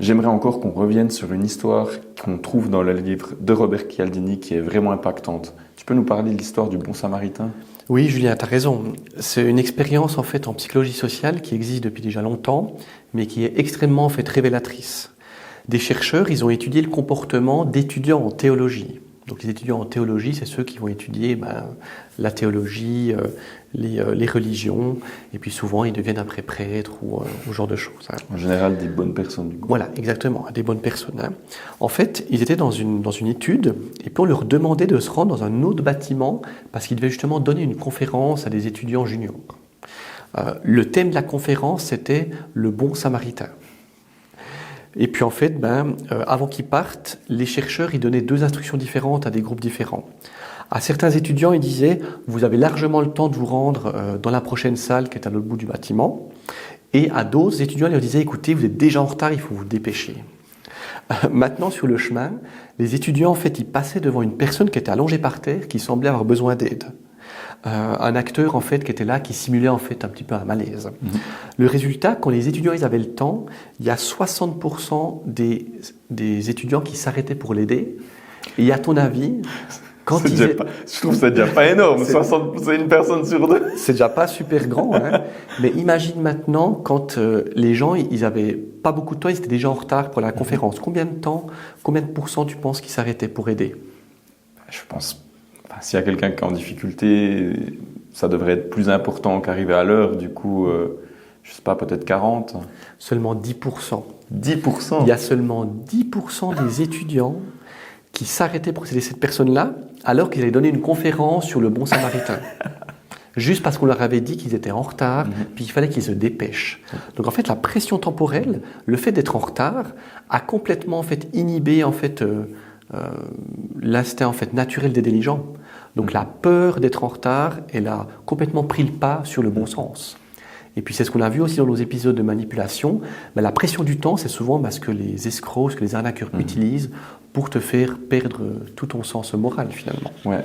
J'aimerais encore qu'on revienne sur une histoire qu'on trouve dans le livre de Robert Cialdini qui est vraiment impactante. Tu peux nous parler de l'histoire du bon samaritain? Oui, Julien, tu as raison. C'est une expérience en fait en psychologie sociale qui existe depuis déjà longtemps, mais qui est extrêmement en fait révélatrice. Des chercheurs, ils ont étudié le comportement d'étudiants en théologie. Donc les étudiants en théologie, c'est ceux qui vont étudier la théologie, les religions, et puis souvent ils deviennent après prêtres ou ce genre de choses. En général, des bonnes personnes du coup. Voilà, exactement, des bonnes personnes. En fait, ils étaient dans une étude, et puis on leur demandait de se rendre dans un autre bâtiment, parce qu'ils devaient justement donner une conférence à des étudiants juniors. Le thème de la conférence, c'était le bon samaritain. Et puis en fait, avant qu'ils partent, les chercheurs ils donnaient deux instructions différentes à des groupes différents. À certains étudiants, ils disaient « Vous avez largement le temps de vous rendre dans la prochaine salle qui est à l'autre bout du bâtiment. » Et à d'autres étudiants, ils leur disaient « Écoutez, vous êtes déjà en retard, il faut vous dépêcher. » Maintenant, sur le chemin, les étudiants, en fait, ils passaient devant une personne qui était allongée par terre, qui semblait avoir besoin d'aide. Un acteur en fait qui était là, qui simulait en fait un petit peu un malaise. Le résultat, quand les étudiants ils avaient le temps, il y a 60% des étudiants qui s'arrêtaient pour l'aider. Et à ton avis, quand je trouve que c'est déjà pas énorme, 60, c'est une personne sur deux. C'est déjà pas super grand, hein. Mais imagine maintenant quand les gens ils avaient pas beaucoup de temps, ils étaient déjà en retard pour la conférence. Combien de pourcents tu penses qu'ils s'arrêtaient pour aider? Je pense. S'il y a quelqu'un qui est en difficulté, ça devrait être plus important qu'arriver à l'heure. Du coup, je sais pas, peut-être 40. Seulement 10%. 10%? Il y a seulement 10% des étudiants qui s'arrêtaient pour aider cette personne-là, alors qu'ils avaient donné une conférence sur le bon samaritain. Juste parce qu'on leur avait dit qu'ils étaient en retard, puis il fallait qu'ils se dépêchent. Donc en fait, la pression temporelle, le fait d'être en retard, a complètement en fait inhibé en fait l'instinct en fait naturel des gens. Donc la peur d'être en retard, elle a complètement pris le pas sur le bon sens. Et puis c'est ce qu'on a vu aussi dans nos épisodes de manipulation. La pression du temps, c'est souvent ce que les escrocs, ce que les arnaqueurs utilisent pour te faire perdre tout ton sens moral finalement. Ouais.